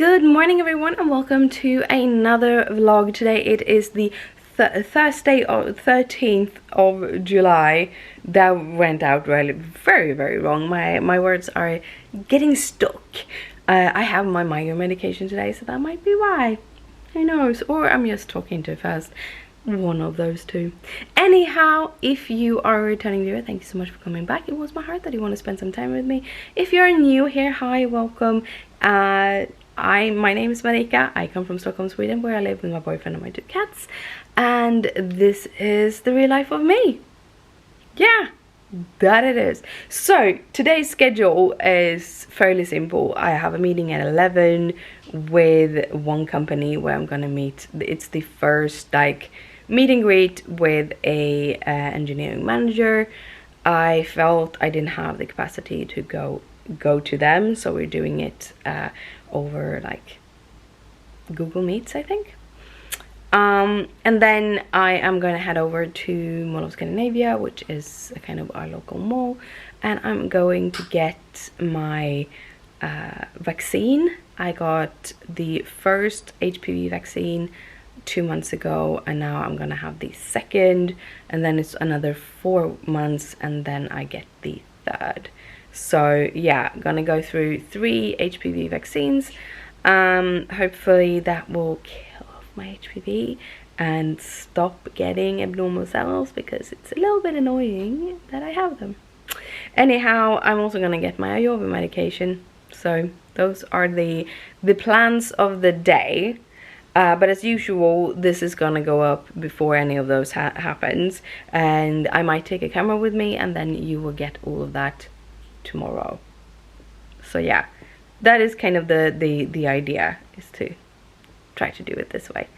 Good morning everyone and welcome to another vlog. Today it is the Thursday or 13th of July. That went out really very wrong. My words are getting stuck. I have my migraine medication today, so that might be why. Who knows? Or I'm just talking too fast. One of those two. Anyhow, if you are a returning viewer, thank you so much for coming back. It was my heart that you want to spend some time with me. If you're new here, hi, welcome. My name is Marika. I come from Stockholm, Sweden, where I live with my boyfriend and my 2 cats. And this is the real life of me. Yeah, that it is. So today's schedule is fairly simple. I have a meeting at 11 with one company where I'm gonna meet. It's the first meet and greet with a engineering manager. I felt I didn't have the capacity to go to them, so we're doing it over Google Meets, I think. And then I am going to head over to Mall of Scandinavia, which is a kind of our local mall, and I'm going to get my vaccine. I got the first HPV vaccine 2 months ago, and now I'm gonna have the second, and then it's another 4 months, and then I get the third. So yeah, I'm gonna go through 3 HPV vaccines. Hopefully that will kill off my HPV and stop getting abnormal cells, because it's a little bit annoying that I have them. Anyhow, I'm also gonna get my Ayurveda medication. So those are the plans of the day. But as usual, this is gonna go up before any of those happens, and I might take a camera with me, and then you will get all of that tomorrow. So yeah, that is kind of the idea, is to try to do it this way.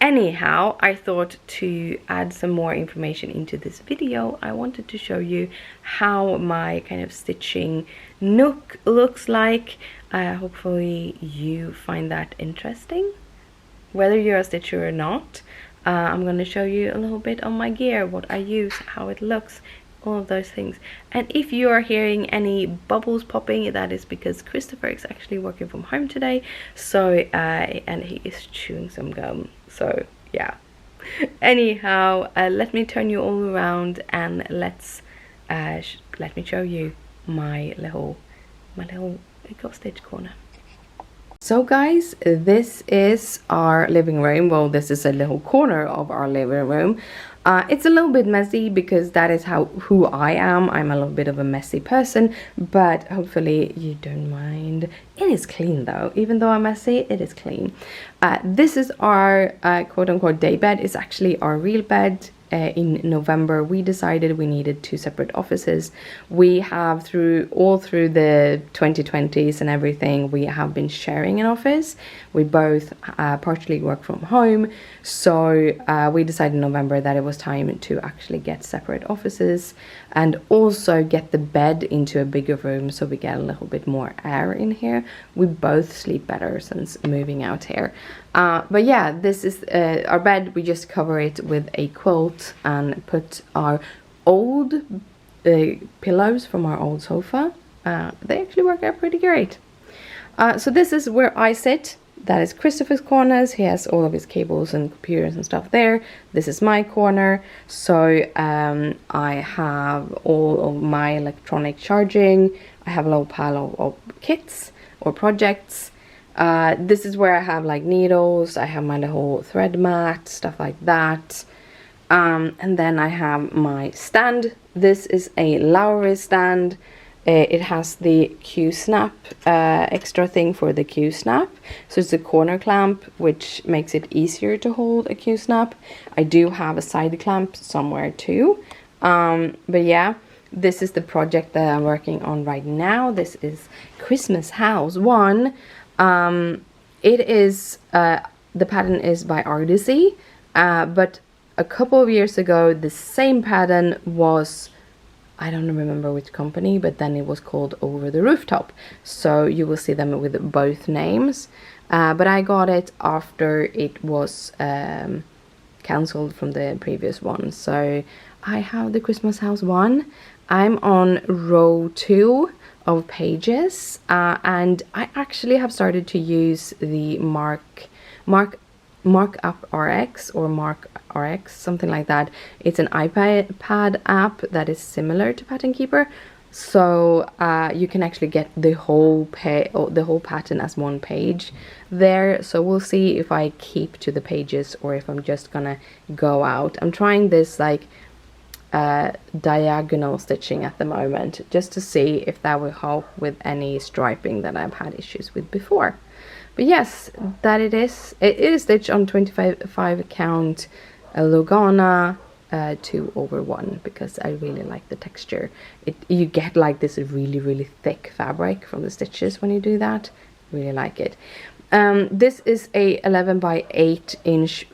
Anyhow, I thought to add some more information into this video. I wanted to show you how my kind of stitching nook looks like. Hopefully you find that interesting, whether you're a stitcher or not. I'm going to show you a little bit on my gear, what I use, how it looks, all of those things. And if you are hearing any bubbles popping, that is because Christopher is actually working from home today, so and he is chewing some gum, so yeah. Anyhow, let me turn you all around, and let me show you my little stitch corner. So guys, this is our living room. Well, this is a little corner of our living room. It's a little bit messy because that is who I am. I'm a little bit of a messy person, but hopefully you don't mind. It is clean though. Even though I'm messy, it is clean. This is our quote-unquote day bed. It's actually our real bed. In November we decided we needed 2 separate offices. We have all through the 2020s and everything, we have been sharing an office. We both partially work from home, so we decided in November that it was time to actually get separate offices and also get the bed into a bigger room, so we get a little bit more air in here. We both sleep better since moving out here. But yeah, this is our bed. We just cover it with a quilt and put our old pillows from our old sofa. They actually work out pretty great. So this is where I sit. That is Christopher's corners. He has all of his cables and computers and stuff there. This is my corner. So I have all of my electronic charging. I have a little pile of kits or projects. This is where I have needles. I have my little thread mat, stuff like that. And then I have my stand. This is a Lowry stand. It has the Q-snap extra thing for the Q-snap. So it's a corner clamp, which makes it easier to hold a Q-snap. I do have a side clamp somewhere too. But yeah, this is the project that I'm working on right now. This is Christmas House 1. It is the pattern is by Artisy, but a couple of years ago the same pattern was, I don't remember which company, but then it was called Over the Rooftop, so you will see them with both names. But I got it after it was cancelled from the previous one, so I have the Christmas House 1. I'm on row 2 of pages, and I actually have started to use the Markup RX or Mark RX, something like that. It's an iPad app that is similar to Pattern Keeper, so you can actually get the whole pattern as one page there. So we'll see if I keep to the pages or if I'm just gonna go out. I'm trying this like diagonal stitching at the moment, just to see if that will help with any striping that I've had issues with before. But yes, that it is. It is stitched on 25 count Lugana 2/1 because I really like the texture. You get like this really thick fabric from the stitches when you do that. Really like it. This is a 11 by 8 inch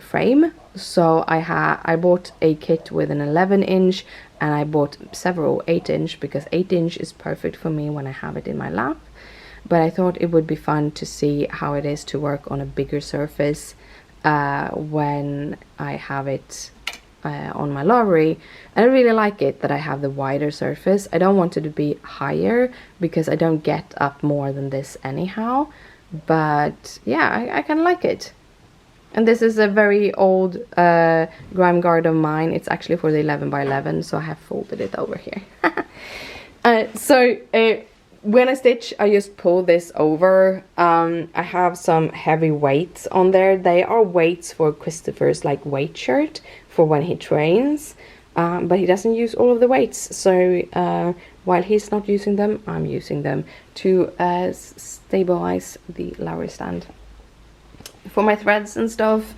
frame. So I bought a kit with an 11 inch, and I bought several 8 inch because 8 inch is perfect for me when I have it in my lap. But I thought it would be fun to see how it is to work on a bigger surface when I have it on my Lowry. And I really like it that I have the wider surface. I don't want it to be higher because I don't get up more than this anyhow. But yeah, I kind of like it. And this is a very old grime guard of mine. It's actually for the 11 by 11, so I have folded it over here. When I stitch, I just pull this over. I have some heavy weights on there. They are weights for Christopher's like weight shirt for when he trains, but he doesn't use all of the weights. So while he's not using them, I'm using them to stabilize the Lowry stand. For my threads and stuff,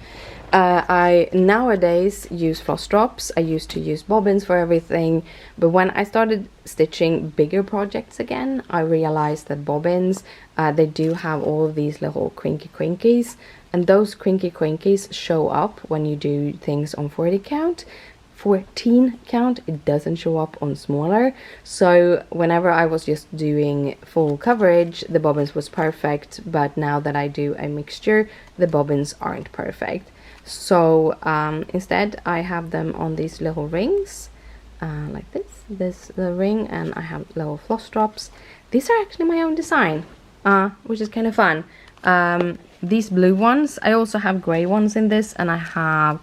I nowadays use floss drops. I used to use bobbins for everything, but when I started stitching bigger projects again, I realized that bobbins, they do have all of these little crinkies, and those crinkies show up when you do things on 14 count. It doesn't show up on smaller. So whenever I was just doing full coverage, the bobbins was perfect, but now that I do a mixture, the bobbins aren't perfect. So instead I have them on these little rings, like this the ring, and I have little floss drops. These are actually my own design, which is kind of fun. These blue ones, I also have gray ones in this, and I have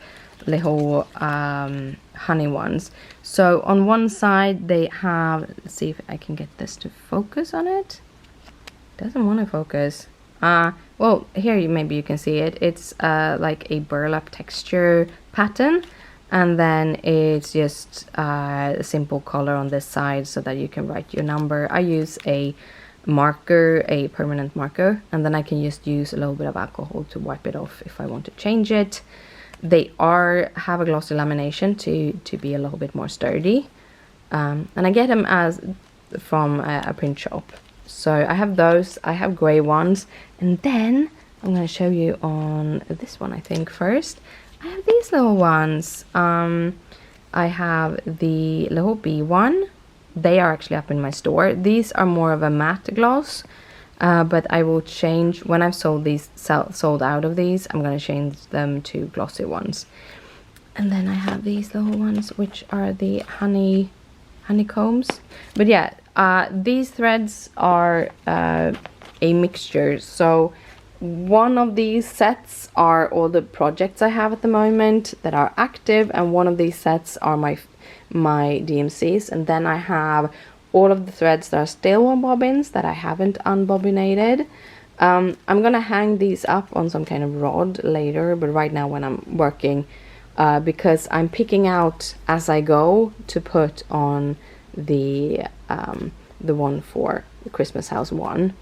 little honey ones. So on one side they have, let's see if I can get this to focus on it. Doesn't want to focus. Well, here maybe you can see it. It's like a burlap texture pattern, and then it's just a simple color on this side so that you can write your number. I use a marker, a permanent marker, and then I can just use a little bit of alcohol to wipe it off if I want to change it. They have a glossy lamination to be a little bit more sturdy, and I get them from a print shop. So I have those. I have gray ones, and then I'm going to show you on this one, I think, first. I have these little ones. I have the little bee one. They are actually up in my store. These are more of a matte gloss, but I will change when I've sold out of these. I'm going to change them to glossy ones. And then I have these little ones, which are the honeycombs. But yeah, these threads are a mixture. So one of these sets are all the projects I have at the moment that are active, and one of these sets are my DMCs, and then I have all of the threads that are still on bobbins that I haven't unbobbinated. I'm gonna hang these up on some kind of rod later, but right now when I'm working, because I'm picking out as I go to put on the one for the Christmas house one,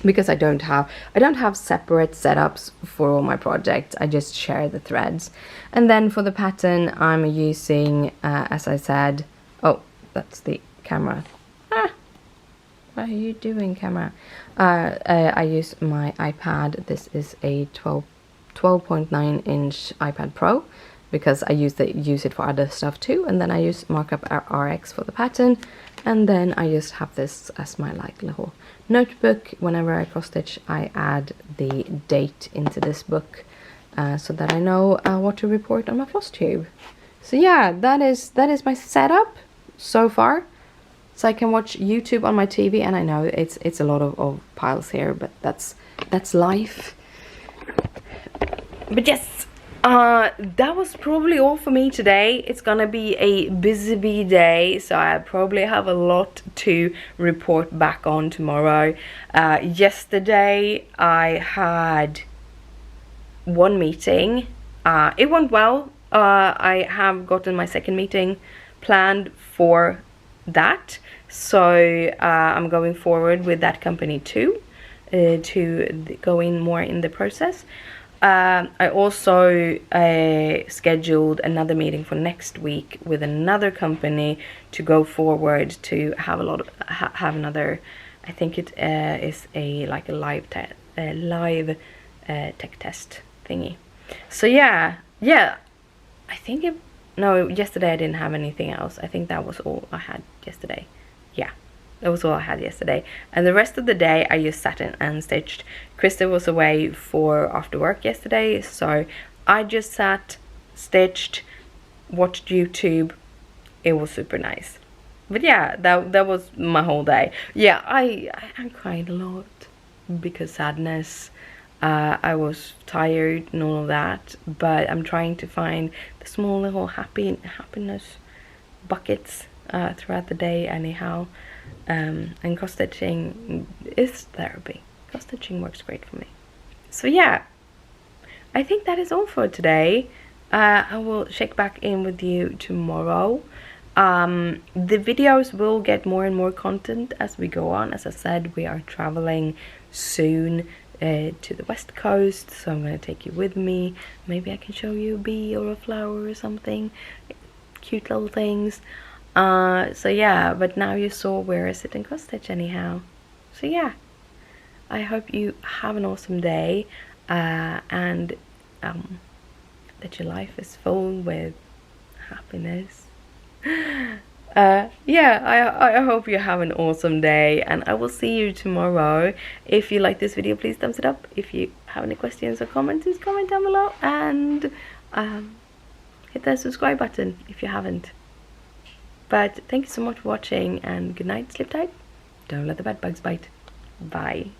because I don't have separate setups for all my projects. I just share the threads. And then for the pattern, I'm using, as I said, oh, that's the camera. What are you doing, camera? I use my iPad. This is a 12.9 inch iPad Pro, because I use it for other stuff too. And then I use Markup RX for the pattern, and then I just have this as my like little notebook. Whenever I cross stitch, I add the date into this book, so that I know what to report on my floss tube. So yeah, that is my setup so far. so I can watch YouTube on my TV. And I know it's a lot of piles here, but that's life. But yes, that was probably all for me today. It's gonna be a busy day, so I probably have a lot to report back on tomorrow. Yesterday I had one meeting. It went well. I have gotten my second meeting planned for that, so I'm going forward with that company too, to go in more in the process. I also scheduled another meeting for next week with another company to go forward to have a lot of have another. I think it is a live tech test thingy. So yeah. I think no, yesterday I didn't have anything else. I think that was all I had yesterday. Yeah, that was all I had yesterday. And the rest of the day I just sat and stitched. Krista was away for after work yesterday, so I just sat, stitched, watched YouTube. It was super nice. But yeah, that was my whole day. Yeah, I cried a lot because sadness. I was tired and all of that, but I'm trying to find the small little happiness buckets throughout the day anyhow. And cross stitching is therapy. Cross stitching works great for me. So yeah, I think that is all for today. I will check back in with you tomorrow. The videos will get more and more content as we go on. As I said, we are traveling soon to the west coast, so I'm going to take you with me. Maybe I can show you a bee or a flower or something. Cute little things. So yeah, but now you saw where I sit and cross stitch anyhow. So yeah, I hope you have an awesome day, and that your life is full with happiness. Yeah, I hope you have an awesome day, and I will see you tomorrow. If you like this video, please thumbs it up. If you have any questions or comments, just comment down below, and hit that subscribe button if you haven't. But thank you so much for watching, and good night, sleep tight, don't let the bed bugs bite. Bye.